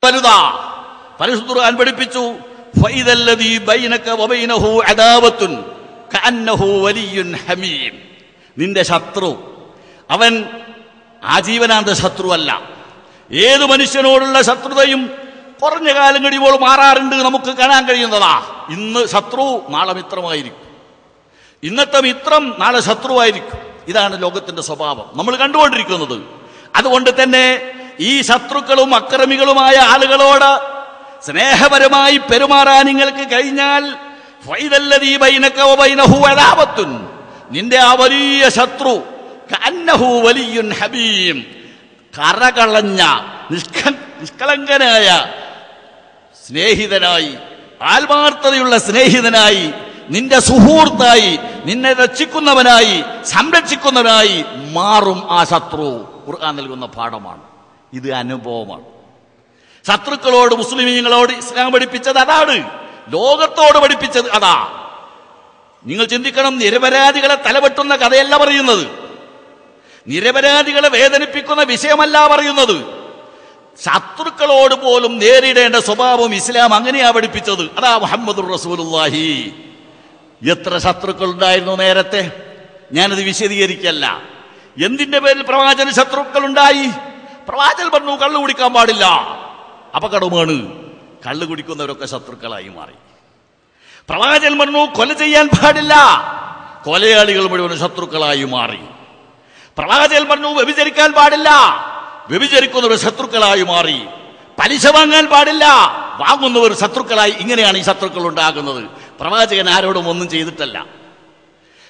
വലുതാ. പരിശുദ്ധ ഖുർആൻ പഠിപ്പിച്ചു, ഫൈദല്ലദീ ബൈനക വബൈനഹു അദാവത്തുൻ കഅന്നഹു വലിയ്യുൻ ഹമീം. നിന്റെ ശത്രു അവൻ ആജീവനാന്ത ശത്രുവല്ല. ഏത് മനുഷ്യനോടുള്ള ശത്രുതയും കുറഞ്ഞ കാലം കഴിയുമ്പോൾ മാറാറുണ്ട്, നമുക്ക് കാണാൻ കഴിയുന്നതാ. ഇന്ന് ശത്രു നാളെ മിത്രമായിരിക്കും, ഇന്നത്തെ മിത്രം നാളെ ശത്രുവായിരിക്കും. ഇതാണ് ലോകത്തിന്റെ സ്വഭാവം നമ്മൾ കണ്ടുകൊണ്ടിരിക്കുന്നത്. അതുകൊണ്ട് തന്നെ ഈ ശത്രുക്കളും അക്രമികളുമായ ആളുകളോട് സ്നേഹപരമായി പെരുമാറാൻ നിങ്ങൾക്ക് കഴിഞ്ഞാൽ ഫൈദല്ലദീ ബൈനക വബൈനഹു അദാവത്തുൻ, നിന്റെ ആ വലിയ ശത്രു കഅന്നഹു വലിയ്യുൻ ഹമീം, കറകളഞ്ഞ നിഷ്കളങ്കനായ സ്നേഹിതനായി, ആത്മാർത്ഥതയുള്ള സ്നേഹിതനായി, നിന്റെ സുഹൃത്തായി, നിന്നെ രക്ഷിക്കുന്നവനായി, സംരക്ഷിക്കുന്നവനായി മാറും ആ ശത്രു. ഖുർആൻ നൽകുന്ന പാഠമാണ് ഇത്, അനുഭവമാണ്. ശത്രുക്കളോട് മുസ്ലിമീങ്ങളോട് ഇസ്ലാം പഠിപ്പിച്ചത് അതാണ്, ലോകത്തോട് പഠിപ്പിച്ചത് അതാ. നിങ്ങൾ ചിന്തിക്കണം, നിരപരാധികളെ തലവെട്ടുന്ന കഥയല്ല പറയുന്നത്, നിരപരാധികളെ വേദനിപ്പിക്കുന്ന വിഷയമല്ല പറയുന്നത്. ശത്രുക്കളോട് പോലും നേരിടേണ്ട സ്വഭാവം ഇസ്ലാം അങ്ങനെയാ പഠിപ്പിച്ചത്. അതാ മുഹമ്മദുർ റസൂലുള്ളാഹി. എത്ര ശത്രുക്കൾ ഉണ്ടായിരുന്നു നേരത്തെ, ഞാനത് വിശദീകരിക്കല്ല. എന്തിന്റെ പേരിൽ പ്രവാചകന് ശത്രുക്കൾ ഉണ്ടായി? പ്രവാചകൻ പറഞ്ഞു കള്ളു കുടിക്കാൻ പാടില്ല, അപകടമാണ്. കള്ളു കുടിക്കുന്നവരൊക്കെ ശത്രുക്കളായി മാറി. പ്രവാചകൻ പറഞ്ഞു കൊല ചെയ്യാൻ പാടില്ല, കൊലയാളികൾ മുഴുവൻ ശത്രുക്കളായി മാറി. പ്രവാചകൻ പറഞ്ഞു വ്യഭിചരിക്കാൻ പാടില്ല, വ്യഭിചരിക്കുന്നവർ ശത്രുക്കളായി മാറി. പലിശ വാങ്ങാൻ പാടില്ല, വാങ്ങുന്നവർ ശത്രുക്കളായി. ഇങ്ങനെയാണ് ഈ ശത്രുക്കൾ ഉണ്ടാകുന്നത്. പ്രവാചകൻ ആരോടും ഒന്നും ചെയ്തിട്ടല്ല.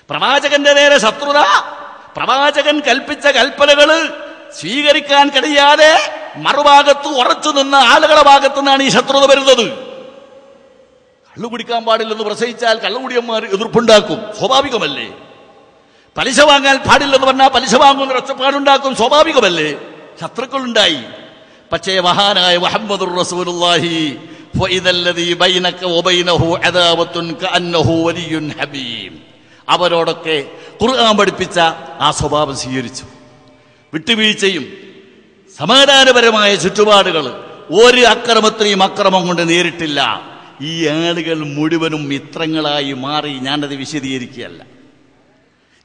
പ്രവാചകന്റെ നേരെ ശത്രുത, പ്രവാചകൻ കൽപ്പിച്ച കൽപ്പനകള് സ്വീകരിക്കാൻ കഴിയാതെ മറുഭാഗത്ത് ഉറച്ചു നിന്ന ആളുകളുടെ ഭാഗത്തു നിന്നാണ് ഈ ശത്രുത വരുന്നത്. കള്ളു കുടിക്കാൻ പാടില്ലെന്ന് പ്രസംഗിച്ചാൽ കള്ളുകുടിയന്മാർ എതിർപ്പുണ്ടാക്കും, സ്വാഭാവികമല്ലേ? പലിശ വാങ്ങാൻ പാടില്ലെന്ന് പറഞ്ഞാൽ പലിശ വാങ്ങുന്ന ഒച്ചപ്പാടുണ്ടാക്കും, സ്വാഭാവികമല്ലേ? ശത്രുക്കളുണ്ടായി. പക്ഷേ മഹാനായ മുഹമ്മദുർ റസൂലുള്ളാഹി ഫഇദല്ലദീ ബൈനക വബൈനഹു അദാവത്തുൻ കഅന്നഹു വലിയ്യുൻ ഹമീം, അവരോടൊക്കെ ഖുർആൻ പഠിപ്പിച്ച ആ സ്വഭാവം സ്വീകരിച്ചു. വിട്ടുവീഴ്ചയും സമാധാനപരമായ ചുറ്റുപാടുകൾ, ഒരു അക്രമത്തെയും അക്രമം കൊണ്ട് നേരിട്ടില്ല. ഈ ആളുകൾ മുഴുവനും മിത്രങ്ങളായി മാറി. ഞാനത് വിശദീകരിക്കുകയല്ല.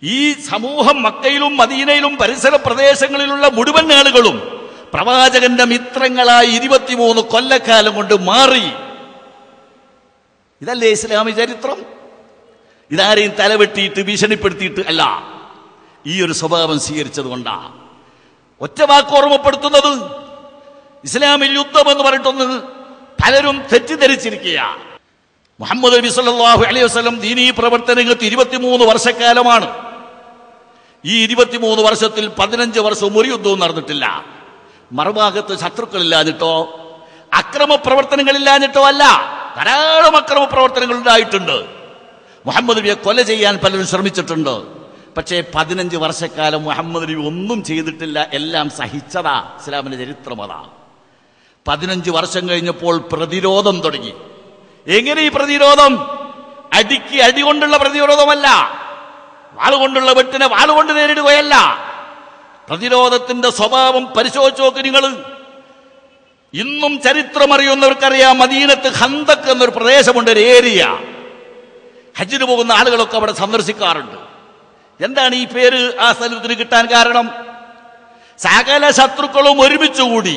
ഈ സമൂഹം മക്കയിലും മദീനയിലും പരിസര പ്രദേശങ്ങളിലുള്ള മുഴുവൻ ആളുകളും പ്രവാചകന്റെ മിത്രങ്ങളായി 23 കൊല്ലക്കാലം കൊണ്ട് മാറി. ഇതല്ലേ ഇസ്ലാമിക ചരിത്രം? ഇതാരെയും തലവെട്ടിയിട്ട് ഭീഷണിപ്പെടുത്തിയിട്ട് അല്ല, ഈ ഒരു സ്വഭാവം സ്വീകരിച്ചത് കൊണ്ടാ. ഒറ്റ വാക്ക് ഓർമ്മപ്പെടുത്തുന്നത്, ഇസ്ലാമിൽ യുദ്ധം എന്ന് പറഞ്ഞിട്ടൊന്ന് പലരും തെറ്റിദ്ധരിച്ചിരിക്കുക. മുഹമ്മദ് നബി സല്ലല്ലാഹു അലൈഹി വസല്ലം ദീനീ പ്രവർത്തനങ്ങൾക്ക് 23 വർഷക്കാലമാണ്. ഈ 23 വർഷത്തിൽ 15 വർഷവും ഒരു യുദ്ധവും നടന്നിട്ടില്ല. മറുഭാഗത്ത് ശത്രുക്കളില്ലാഞ്ഞിട്ടോ അക്രമ പ്രവർത്തനങ്ങളില്ലാഞ്ഞിട്ടോ അല്ല, ധാരാളം അക്രമ പ്രവർത്തനങ്ങൾ ഉണ്ടായിട്ടുണ്ട്. മുഹമ്മദ് നബിയെ കൊല ചെയ്യാൻ പലരും ശ്രമിച്ചിട്ടുണ്ട്. പക്ഷേ 15 വർഷക്കാലം മുഹമ്മദ് നബി ഒന്നും ചെയ്തിട്ടില്ല, എല്ലാം സഹിച്ചതാ. ഇസ്ലാമിന്റെ ചരിത്രം അതാ. 15 വർഷം കഴിഞ്ഞപ്പോൾ പ്രതിരോധം തുടങ്ങി. എങ്ങനെ ഈ പ്രതിരോധം? അടിക്ക് അടി കൊണ്ടുള്ള പ്രതിരോധമല്ല, വാളുകൊണ്ടുള്ള വെട്ടിനെ വാളുകൊണ്ട് നേരിടുകയല്ല. പ്രതിരോധത്തിന്റെ സ്വഭാവം പരിശോധിച്ച് നോക്ക് നിങ്ങൾ. ഇന്നും ചരിത്രം അറിയുന്നവർക്കറിയാം, മദീനത്ത് ഖന്തക്ക് എന്നൊരു പ്രദേശമുണ്ട്, ഒരു ഏരിയ. ഹജ്ജിന് പോകുന്ന ആളുകളൊക്കെ അവിടെ സന്ദർശിക്കാറുണ്ട്. എന്താണ് ഈ പേര് ആ സ്ഥലത്തിന് കിട്ടാൻ കാരണം? സകല ശത്രുക്കളും ഒരുമിച്ചുകൂടി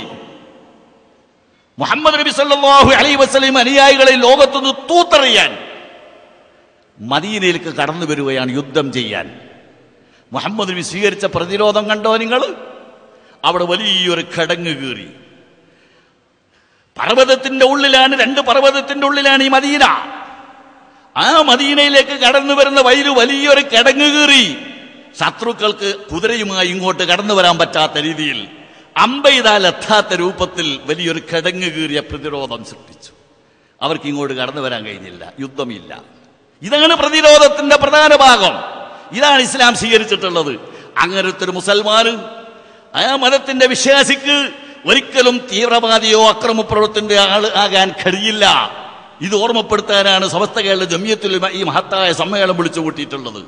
മുഹമ്മദ് നബി സല്ലല്ലാഹു അലൈഹി വസല്ലം അനുയായികളെ ലോകത്തുനിന്ന് തൂത്തെറിയാൻ മദീനയിലേക്ക് കടന്നു വരികയാണ്, യുദ്ധം ചെയ്യാൻ. മുഹമ്മദ് നബി സ്വീകരിച്ച പ്രതിരോധം കണ്ടോ നിങ്ങൾ? അവിടെ വലിയൊരു കിടങ്ങ് കീറി. പർവ്വതത്തിന്റെ ഉള്ളിലാണ്, 2 പർവ്വതത്തിന്റെ ഉള്ളിലാണ് ഈ മദീന. ആ മദീനയിലേക്ക് കടന്നു വരുന്ന വഴിയിൽ വലിയൊരു കിടങ്ങ് കീറി. ശത്രുക്കൾക്ക് കുതിരയുമായി ഇങ്ങോട്ട് കടന്നു വരാൻ പറ്റാത്ത രീതിയിൽ, അമ്പെയ്താൽ എത്താത്ത രൂപത്തിൽ വലിയൊരു കിടങ്ങ് കീറിയ പ്രതിരോധം സൃഷ്ടിച്ചു. അവർക്ക് ഇങ്ങോട്ട് കടന്നു വരാൻ കഴിഞ്ഞില്ല, യുദ്ധമില്ല. ഇതാണ് പ്രതിരോധത്തിന്റെ പ്രധാന ഭാഗം. ഇതാണ് ഇസ്ലാം സ്വീകരിച്ചിട്ടുള്ളത്. അങ്ങനത്തെ ഒരു മുസൽമാൻ, ആ മതത്തിന്റെ വിശ്വാസിക്ക് ഒരിക്കലും തീവ്രവാദിയോ അക്രമ പ്രവർത്തനത്തിന്റെ ആൾ ആകാൻ കഴിയില്ല. ഇത് ഓർമ്മപ്പെടുത്താനാണ് സമസ്ത കേരള ജമിയത്തുൽ ഉലമ ഈ മഹത്തായ സമ്മേളനം വിളിച്ചു കൂട്ടിയിട്ടുള്ളത്.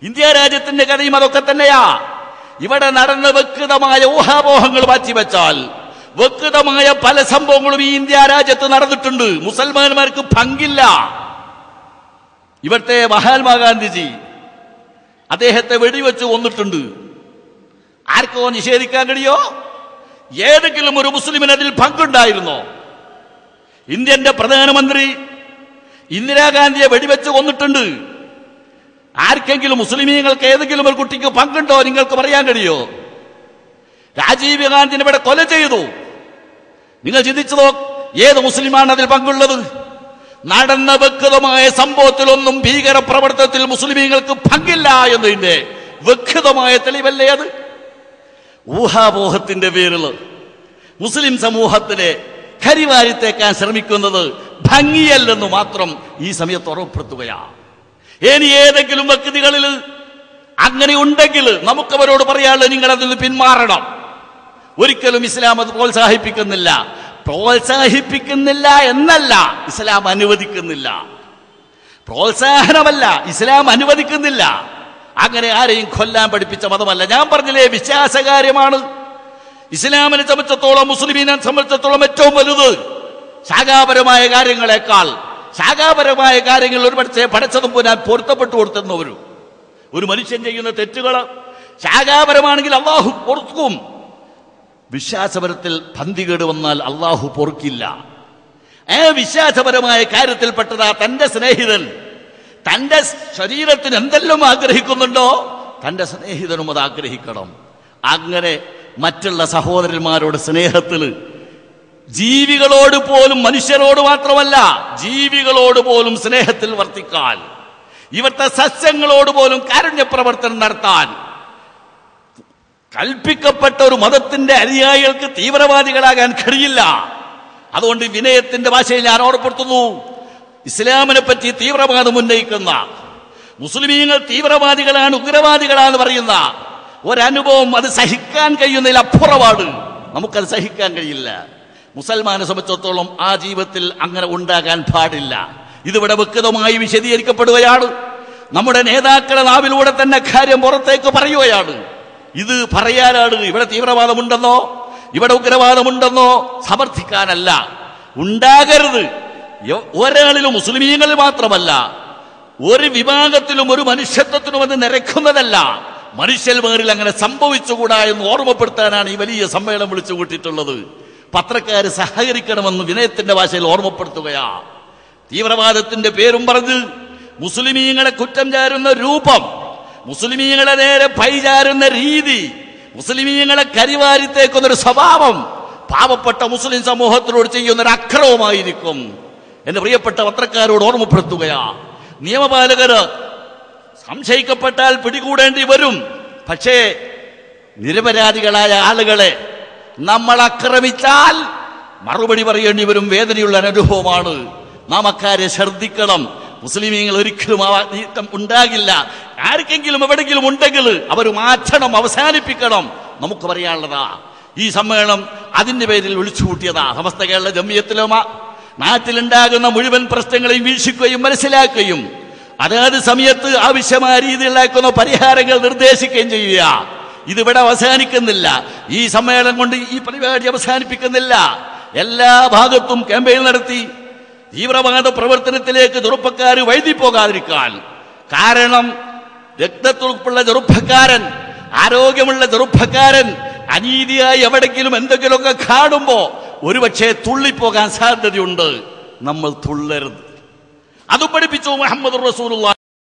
ഇന്ത്യ രാജ്യത്തിന്റെ കഥയും അതൊക്കെ തന്നെയാ. ഇവിടെ നടന്ന വ്യക്തമായ ഊഹാപോഹങ്ങൾ മാറ്റിവെച്ചാൽ വ്യക്തമായ പല സംഭവങ്ങളും ഈ ഇന്ത്യ രാജ്യത്ത് നടന്നിട്ടുണ്ട്. മുസൽമാന്മാർക്ക് പങ്കില്ല. ഇവിടുത്തെ മഹാത്മാഗാന്ധിജി അദ്ദേഹത്തെ വെടിവെച്ച് കൊന്നിട്ടുണ്ട്. ആർക്കോ നിഷേധിക്കാൻ കഴിയോ? ഏതെങ്കിലും ഒരു മുസ്ലിമിന് അതിൽ പങ്കുണ്ടായിരുന്നോ? ഇന്ത്യന്റെ പ്രധാനമന്ത്രി ഇന്ദിരാഗാന്ധിയെ വെടിവെച്ച് കൊന്നിട്ടുണ്ട്. ആർക്കെങ്കിലും മുസ്ലിമീങ്ങൾക്ക് ഏതെങ്കിലും ഒരു കുട്ടിക്ക് പങ്കുണ്ടോ? നിങ്ങൾക്ക് പറയാൻ കഴിയോ? രാജീവ് ഗാന്ധിനെ ഇവിടെ കൊല ചെയ്തു. നിങ്ങൾ ചിന്തിച്ചതോ ഏത് മുസ്ലിമാണ് അതിൽ പങ്കുള്ളത്? നടന്ന വ്യക്തമായ സംഭവത്തിലൊന്നും ഭീകര പ്രവർത്തനത്തിൽ മുസ്ലിമീങ്ങൾക്ക് പങ്കില്ല എന്നതിന്റെ വ്യക്തമായ തെളിവല്ലേ അത്? ഊഹാപോഹത്തിന്റെ പേരിൽ മുസ്ലിം സമൂഹത്തിനെ കരിവാരിത്തേക്കാൻ ശ്രമിക്കുന്നത് ഭംഗിയല്ലെന്ന് മാത്രം ഈ സമയത്ത് ഉറപ്പെടുത്തുകയാണ്. ഇനി ഏതെങ്കിലും വ്യക്തികളിൽ അങ്ങനെ ഉണ്ടെങ്കിൽ നമുക്കവരോട് പറയാനുള്ളത് നിങ്ങൾ അതിൽ നിന്ന് പിന്മാറണം. ഒരിക്കലും ഇസ്ലാം അത് പ്രോത്സാഹിപ്പിക്കുന്നില്ല. പ്രോത്സാഹിപ്പിക്കുന്നില്ല എന്നല്ല, ഇസ്ലാം അനുവദിക്കുന്നില്ല. പ്രോത്സാഹനമല്ല, ഇസ്ലാം അനുവദിക്കുന്നില്ല. അങ്ങനെ ആരെയും കൊല്ലാൻ പഠിപ്പിച്ച മതമല്ല. ഞാൻ പറഞ്ഞില്ലേ, വിശ്വാസകാര്യമാണ്. ഇസ്ലാമിനെ സംബന്ധിച്ചിടത്തോളം, മുസ്ലിമിനെ സംബന്ധിച്ചിടത്തോളം ഏറ്റവും വലുത് ശാഖാപരമായ കാര്യങ്ങളെക്കാൾ, ശാഖാപരമായ കാര്യങ്ങൾ ഒരു പക്ഷേ പഠിച്ചതും പോരാൻ പൊരുത്തപ്പെട്ടു കൊടുത്തുന്നവരും. ഒരു മനുഷ്യൻ ചെയ്യുന്ന തെറ്റുകൾ ശാഖാപരമാണെങ്കിൽ അള്ളാഹു പൊറുക്കും. വിശ്വാസപരത്തിൽ പന്തികേട് വന്നാൽ അള്ളാഹു പൊറുക്കില്ല. വിശ്വാസപരമായ കാര്യത്തിൽപ്പെട്ടതാ തന്റെ സ്നേഹിതൻ തന്റെ ശരീരത്തിന് എന്തെല്ലാം ആഗ്രഹിക്കുന്നുണ്ടോ തന്റെ സ്നേഹിതനും അത് ആഗ്രഹിക്കണം. അങ്ങനെ മറ്റുള്ള സഹോദരന്മാരോട് സ്നേഹത്തിൽ, ജീവികളോട് പോലും, മനുഷ്യരോട് മാത്രമല്ല ജീവികളോട് പോലും സ്നേഹത്തിൽ വർത്തിക്കാൻ, ഇവിടുത്തെ സസ്യങ്ങളോട് പോലും കാരുണ്യപ്രവർത്തനം നടത്താൻ കൽപ്പിക്കപ്പെട്ട ഒരു മതത്തിന്റെ അനുയായികൾക്ക് തീവ്രവാദികളാകാൻ കഴിയില്ല. അതുകൊണ്ട് വിനയത്തിന്റെ ഭാഷയിൽ ഞാൻ ഓർപ്പെടുത്തുന്നു, ഇസ്ലാമിനെ പറ്റി തീവ്രവാദം ഉന്നയിക്കുന്ന മുസ്ലിമീങ്ങൾ തീവ്രവാദികളാണ്, ഉഗ്രവാദികളാണ് പറയുന്ന ഒരനുഭവം അത് സഹിക്കാൻ കഴിയുന്നതിൽ അപ്പുറമാണ്. നമുക്കത് സഹിക്കാൻ കഴിയില്ല. മുസൽമാനെ സംബന്ധിച്ചിടത്തോളം ആ ജീവിതത്തിൽ അങ്ങനെ ഉണ്ടാകാൻ പാടില്ല. ഇതിവിടെ വ്യക്തമായി വിശദീകരിക്കപ്പെടുകയാണ്. നമ്മുടെ നേതാക്കളെ നാവിലൂടെ തന്നെ കാര്യം പുറത്തേക്ക് പറയുകയാണ്. ഇത് പറയാനാണ് ഇവിടെ തീവ്രവാദമുണ്ടെന്നോ ഇവിടെ ഉഗ്രവാദമുണ്ടെന്നോ സമർത്ഥിക്കാനല്ല. ഉണ്ടാകരുത്. ഒരാളിലും മുസ്ലിമീങ്ങളിൽ മാത്രമല്ല ഒരു വിഭാഗത്തിലും ഒരു മനുഷ്യത്വത്തിനും അത് നിരക്കുന്നതല്ല. മനുഷ്യന്മാരിൽ അങ്ങനെ സംഭവിച്ചുകൂടാ എന്ന് ഓർമ്മപ്പെടുത്താനാണ് ഈ വലിയ സമ്മേളനം വിളിച്ചു കൂട്ടിയിട്ടുള്ളത്. പത്രക്കാര് സഹകരിക്കണമെന്ന് വിനയത്തിന്റെ ഭാഷയിൽ ഓർമ്മപ്പെടുത്തുകയാ. തീവ്രവാദത്തിന്റെ പേരും പറഞ്ഞ് മുസ്ലിമീങ്ങളെ കുറ്റം ചാരുന്ന രൂപം, മുസ്ലിമീങ്ങളെ നേരെ പൈചാരുന്ന രീതി, മുസ്ലിമീങ്ങളെ കരിവാരിത്തേക്കുന്നൊരു സ്വഭാവം പാവപ്പെട്ട മുസ്ലിം സമൂഹത്തിനോട് ചെയ്യുന്നൊരു അക്രമമായിരിക്കും എന്ന് പ്രിയപ്പെട്ട പത്രക്കാരോട് ഓർമ്മപ്പെടുത്തുകയാ. നിയമപാലകര് സംശയിക്കപ്പെട്ടാൽ പിടികൂടേണ്ടി വരും. പക്ഷേ നിരപരാധികളായ ആളുകളെ നമ്മൾ ആക്രമിച്ചാൽ മറുപടി പറയേണ്ടി വരും. വേദനയുള്ള അനുഭവമാണ്. നാം അക്കാരെ ശ്രദ്ധിക്കണം. മുസ്ലിമീങ്ങൾ ഒരിക്കലും നീക്കം ഉണ്ടാകില്ല. ആർക്കെങ്കിലും എവിടെങ്കിലും ഉണ്ടെങ്കിൽ അവർ മാറ്റണം, അവസാനിപ്പിക്കണം. നമുക്ക് പറയാനുള്ളതാ. ഈ സമ്മേളനം അതിന്റെ പേരിൽ വിളിച്ചു കൂട്ടിയതാ. സമസ്ത കേരള ജംഇയ്യത്തുൽ ഉലമ നാട്ടിലുണ്ടാകുന്ന മുഴുവൻ പ്രശ്നങ്ങളെയും വീക്ഷിക്കുകയും മനസ്സിലാക്കുകയും അതാത് സമയത്ത് ആവശ്യമായ രീതിയിലാക്കുന്ന പരിഹാരങ്ങൾ നിർദ്ദേശിക്കുകയും ചെയ്യുക. ഇതിവിടെ അവസാനിക്കുന്നില്ല. ഈ സമ്മേളനം കൊണ്ട് ഈ പരിപാടി അവസാനിപ്പിക്കുന്നില്ല. എല്ലാ ഭാഗത്തും ക്യാമ്പയിൻ നടത്തി തീവ്രവാദ പ്രവർത്തനത്തിലേക്ക് ചെറുപ്പക്കാർ വഴുതിപ്പോകാതിരിക്കാൻ. കാരണം രക്തത്തുറപ്പുള്ള ചെറുപ്പക്കാരൻ, ആരോഗ്യമുള്ള ചെറുപ്പക്കാരൻ അനീതിയായി എവിടെങ്കിലും എന്തെങ്കിലുമൊക്കെ കാണുമ്പോ ഒരുപക്ഷെ തുള്ളിപ്പോകാൻ സാധ്യതയുണ്ട്. നമ്മൾ തുള്ളരുത്. അത് പഠിപ്പിച്ചു മുഹമ്മദ് റസൂലുള്ളാഹി.